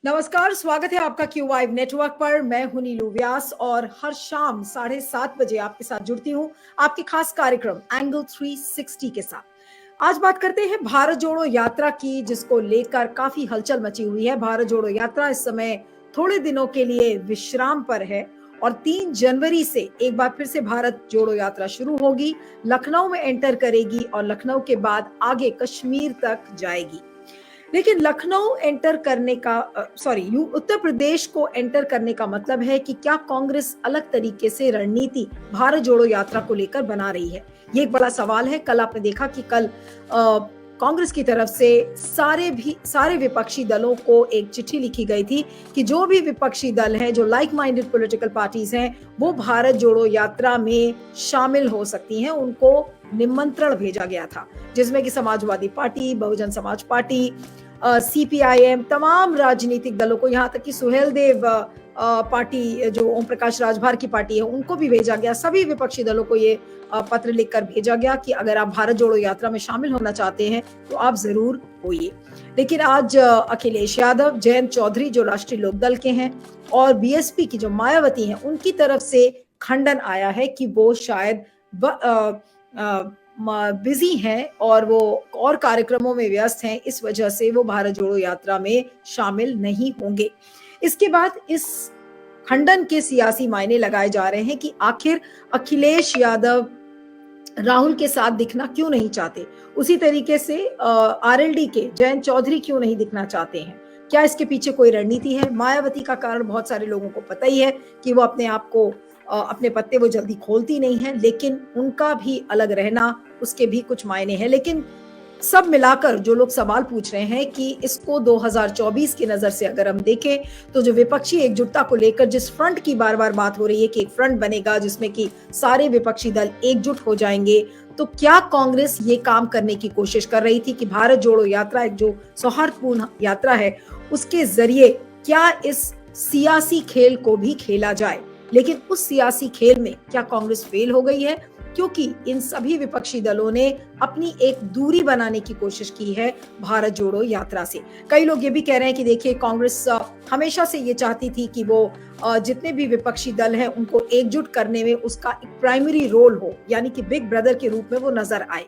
नमस्कार, स्वागत है आपका क्यू वाइव नेटवर्क पर। मैं हूं नीलू व्यास और हर शाम 7:30 बजे आपके साथ जुड़ती हूं आपके खास कार्यक्रम एंगल 360 के साथ। आज बात करते हैं भारत जोड़ो यात्रा की, जिसको लेकर काफी हलचल मची हुई है। भारत जोड़ो यात्रा इस समय थोड़े दिनों के लिए विश्राम पर है और 3 जनवरी से एक बार फिर से भारत जोड़ो यात्रा शुरू होगी। लखनऊ में एंटर करेगी और लखनऊ के बाद आगे कश्मीर तक जाएगी। लेकिन लखनऊ एंटर करने का उत्तर प्रदेश को एंटर करने का मतलब है कि क्या कांग्रेस अलग तरीके से रणनीति भारत जोड़ो यात्रा को लेकर बना रही है? ये एक बड़ा सवाल है। कल आपने देखा कि कल कांग्रेस की तरफ से सारे विपक्षी दलों को एक चिट्ठी लिखी गई थी कि जो भी विपक्षी दल हैं, जो लाइक माइंडेड पॉलिटिकल पार्टीज हैं, वो भारत जोड़ो यात्रा में शामिल हो सकती हैं। उनको निमंत्रण भेजा गया था, जिसमें कि Samajwadi party, Bahujan Samaj party, CPIM, तमाम राजनीतिक दलों को, यहाँ तक कि सुहेलदेव पार्टी जो ओम प्रकाश राजभर की पार्टी है, उनको भी भेजा गया। सभी विपक्षी दलों को ये पत्र लिखकर भेजा गया कि अगर आप भारत जोड़ो यात्रा में शामिल होना चाहते हैं तो आप जरूर होइए। लेकिन आज अखिलेश यादव, जयंत चौधरी जो राष्ट्रीय लोकदल के हैं, और बीएसपी की जो मायावती हैं, उनकी तरफ से खंडन आया है कि वो शायद बिजी हैं और वो और कार्यक्रमों में व्यस्त हैं, इस वजह से वो भारत जोड़ो यात्रा में शामिल नहीं होंगे। इसके बाद इस खंडन के सियासी मायने लगाए जा रहे हैं कि आखिर अखिलेश यादव राहुल के साथ दिखना क्यों नहीं चाहते, उसी तरीके से आरएलडी के जयंत चौधरी क्यों नहीं दिखना चाहते हैं। क्या इसके पीछे कोई रणनीति है? मायावती का कारण बहुत सारे लोगों को पता ही है कि वो अपने आप को अपने पत्ते वो जल्दी खोलती नहीं है, लेकिन उनका भी अलग रहना, उसके भी कुछ मायने हैं। लेकिन सब मिलाकर जो लोग सवाल पूछ रहे हैं कि इसको 2024 की नजर से अगर हम देखें तो जो विपक्षी एकजुटता को लेकर जिस फ्रंट की बार बार बात हो रही है कि एक फ्रंट बनेगा जिसमें कि सारे विपक्षी दल एकजुट हो जाएंगे, तो क्या कांग्रेस ये काम करने की कोशिश कर रही थी कि भारत जोड़ो यात्रा एक जो सौहार्दपूर्ण यात्रा है, उसके जरिए क्या इस सियासी खेल को भी खेला जाए? लेकिन उस सियासी खेल में क्या कांग्रेस फेल हो गई है? क्योंकि इन सभी विपक्षी दलों ने अपनी एक दूरी बनाने की कोशिश की है भारत जोड़ो यात्रा से। कई लोग ये भी कह रहे हैं कि देखिए, कांग्रेस हमेशा से ये चाहती थी कि वो जितने भी विपक्षी दल हैं उनको एकजुट करने में उसका एक प्राइमरी रोल हो, यानी कि बिग ब्रदर के रूप में वो नजर आए।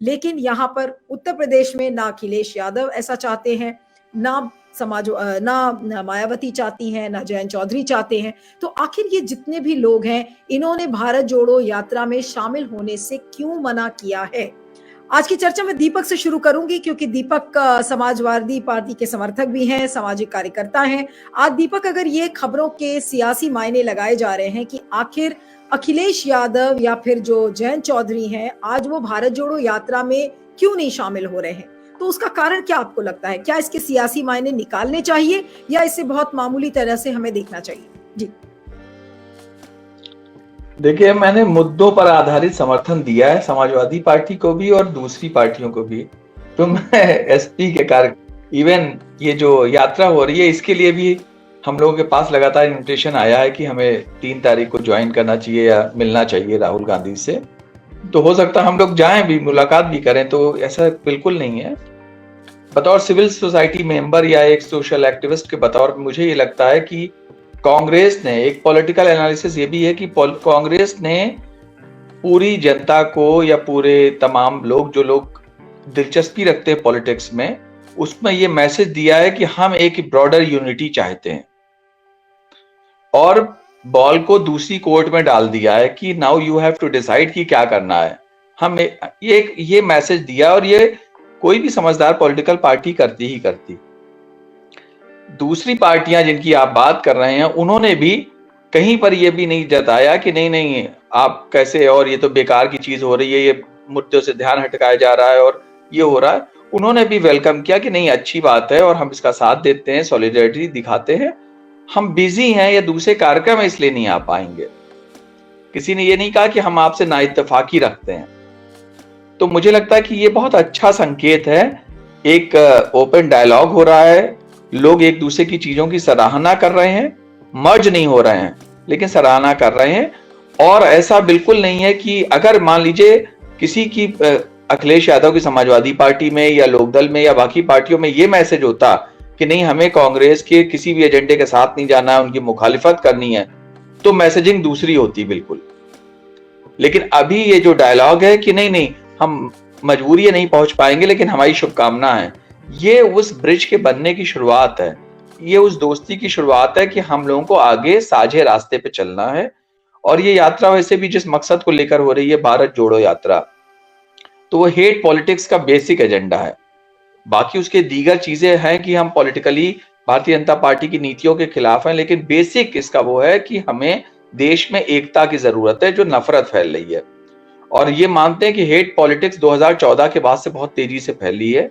लेकिन यहाँ पर उत्तर प्रदेश में ना अखिलेश यादव ऐसा चाहते हैं, ना मायावती चाहती हैं, ना जयंत चौधरी चाहते हैं। तो आखिर ये जितने भी लोग हैं, इन्होंने भारत जोड़ो यात्रा में शामिल होने से क्यों मना किया है? आज की चर्चा में दीपक से शुरू करूंगी, क्योंकि दीपक समाजवादी पार्टी के समर्थक भी हैं, सामाजिक कार्यकर्ता हैं। आज दीपक, अगर ये खबरों के सियासी मायने लगाए जा रहे हैं कि आखिर अखिलेश यादव या फिर जो जयंत चौधरी हैं, आज वो भारत जोड़ो यात्रा में क्यों नहीं शामिल हो रहे हैं, तो उसका कारण क्या आपको लगता है? क्या इसके सियासी मायने निकालने चाहिए या इसे बहुत मामूली तरह से हमें देखना चाहिए? जी देखिए, मैंने मुद्दों पर आधारित समर्थन दिया है, समाजवादी पार्टी को भी और दूसरी पार्टियों को भी। तो मैं एसपी के कार्य, इवन ये जो यात्रा हो रही है, इसके लिए भी हम लोगों के पास लगातार इन्विटेशन आया है कि हमें 3 तारीख को ज्वाइन करना चाहिए या मिलना चाहिए राहुल गांधी से। तो हो सकता है हम लोग जाएं भी, मुलाकात भी करें, तो ऐसा बिल्कुल नहीं है। बतौर सिविल सोसाइटी मेंबर या एक सोशल एक्टिविस्ट के बतौर मुझे ये लगता है कि कांग्रेस ने, एक पॉलिटिकल एनालिसिस ये भी है कि कांग्रेस ने पूरी जनता को या पूरे तमाम लोग, जो लोग दिलचस्पी रखते हैं पॉलिटिक्स में, उसमें ये मैसेज दिया है कि हम एक ब्रॉडर यूनिटी चाहते हैं, और बॉल को दूसरी कोर्ट में डाल दिया है कि now you have to decide कि क्या करना है। हम ये मैसेज दिया, और ये कोई भी समझदार पॉलिटिकल पार्टी करती ही करती। दूसरी पार्टियां जिनकी आप बात कर रहे हैं, उन्होंने भी कहीं पर यह भी नहीं जताया कि नहीं आप कैसे, और ये तो बेकार की चीज हो रही है, ये मुद्दों से ध्यान हटकाया जा रहा है और ये हो रहा है। उन्होंने भी वेलकम किया कि नहीं, अच्छी बात है और हम इसका साथ देते हैं, सॉलिडेरिटी दिखाते हैं। हम बिजी हैं या दूसरे कार्यक्रम में इसलिए नहीं आ पाएंगे। किसी ने ये नहीं कहा कि हम आपसे नाइत्तेफाकी रखते हैं। तो मुझे लगता है कि ये बहुत अच्छा संकेत है। एक ओपन डायलॉग हो रहा है, लोग एक दूसरे की चीजों की सराहना कर रहे हैं, मर्ज नहीं हो रहे हैं लेकिन सराहना कर रहे हैं। और ऐसा बिल्कुल नहीं है कि अगर मान लीजिए किसी की अखिलेश यादव की समाजवादी पार्टी में या लोकदल में या बाकी पार्टियों में ये मैसेज होता कि नहीं हमें कांग्रेस के किसी भी एजेंडे के साथ नहीं जाना है, उनकी मुखालिफत करनी है, तो मैसेजिंग दूसरी होती बिल्कुल। लेकिन अभी ये जो डायलॉग है कि नहीं नहीं हम मजबूरी है नहीं पहुंच पाएंगे लेकिन हमारी शुभकामना है, ये उस ब्रिज के बनने की शुरुआत है, ये उस दोस्ती की शुरुआत है कि हम लोगों को आगे साझे रास्ते पे चलना है। और ये यात्रा वैसे भी जिस मकसद को लेकर हो रही है, भारत जोड़ो यात्रा, तो वो हेट पॉलिटिक्स का बेसिक एजेंडा है। बाकी उसके दीगर चीजें हैं कि हम पॉलिटिकली भारतीय जनता पार्टी की नीतियों के खिलाफ हैं, लेकिन बेसिक इसका वो है कि हमें देश में एकता की जरूरत है जो नफरत फैल रही है। और ये मानते हैं कि हेट पॉलिटिक्स 2014 के बाद से बहुत तेजी से फैली है,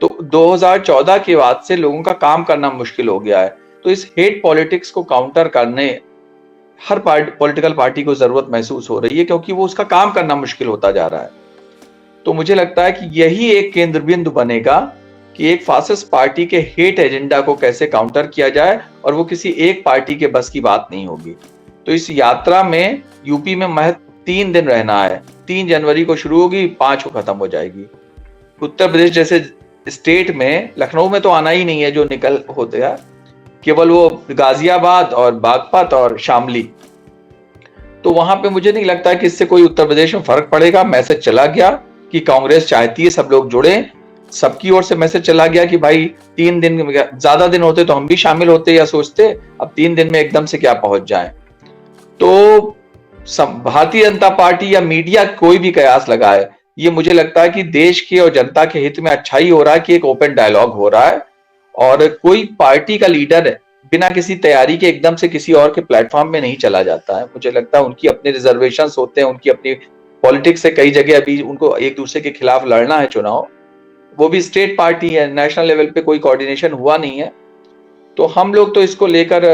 तो 2014 के बाद से लोगों का काम करना मुश्किल हो गया है। तो इस हेट पॉलिटिक्स को काउंटर करने हर पॉलिटिकल पार्टी को जरूरत महसूस हो रही है, क्योंकि वो उसका काम करना मुश्किल होता जा रहा है। तो मुझे लगता है कि यही एक केंद्र बिंदु बनेगा कि एक फासिस्ट पार्टी के हेट एजेंडा को कैसे काउंटर किया जाए, और वो किसी एक पार्टी के बस की बात नहीं होगी। तो इस यात्रा में यूपी में महज 3 दिन रहना है, 3 जनवरी को शुरू होगी, 5 को खत्म हो जाएगी। उत्तर प्रदेश जैसे स्टेट में, लखनऊ में तो आना ही नहीं है जो निकल होते हैं, केवल वो गाजियाबाद और बागपत और शामली, तो वहां पे मुझे नहीं लगता कि इससे कोई उत्तर प्रदेश में फर्क पड़ेगा। मैसेज चला गया कि कांग्रेस चाहती है सब लोग जुड़े, सबकी ओर से मैसेज चला गया कि भाई 3 दिन, ज्यादा दिन होते तो हम भी शामिल होते या सोचते, अब 3 दिन में एकदम से क्या पहुंच जाए। तो भारतीय जनता पार्टी या मीडिया कोई भी कयास लगाए, ये मुझे लगता है कि देश के और जनता के हित में अच्छा ही हो रहा है कि एक ओपन डायलॉग हो रहा है, और कोई पार्टी का लीडर बिना किसी तैयारी के एकदम से किसी और के प्लेटफॉर्म में नहीं चला जाता है। मुझे लगता है उनकी अपने रिजर्वेशंस होते हैं, उनकी अपनी पॉलिटिक्स है, कई जगह अभी उनको एक दूसरे के खिलाफ लड़ना है चुनाव, वो भी स्टेट पार्टी है, नेशनल लेवल पे कोई कोऑर्डिनेशन हुआ नहीं है। तो हम लोग तो इसको लेकर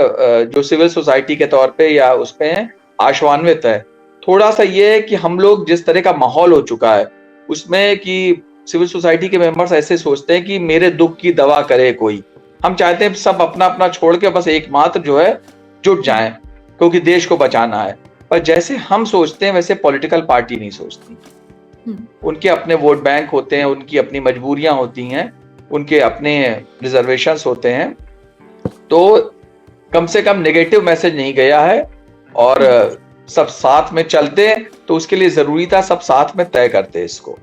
जो सिविल सोसाइटी के तौर पे या उसपे आशान्वित है। थोड़ा सा ये है कि हम लोग जिस तरह का माहौल हो चुका है उसमें कि सिविल सोसाइटी के मेंबर्स ऐसे सोचते हैं कि मेरे दुख की दवा करे कोई, हम चाहते हैं सब अपना अपना छोड़ के बस एकमात्र जो है जुट जाएं, क्योंकि देश को बचाना है। पर जैसे हम सोचते हैं वैसे पॉलिटिकल पार्टी नहीं सोचती। उनके अपने वोट बैंक होते हैं, उनकी अपनी मजबूरियां होती हैं, उनके अपने रिजर्वेशंस होते हैं। तो कम से कम नेगेटिव मैसेज नहीं गया है, और सब साथ में चलते तो उसके लिए जरूरी था सब साथ में तय करते इसको।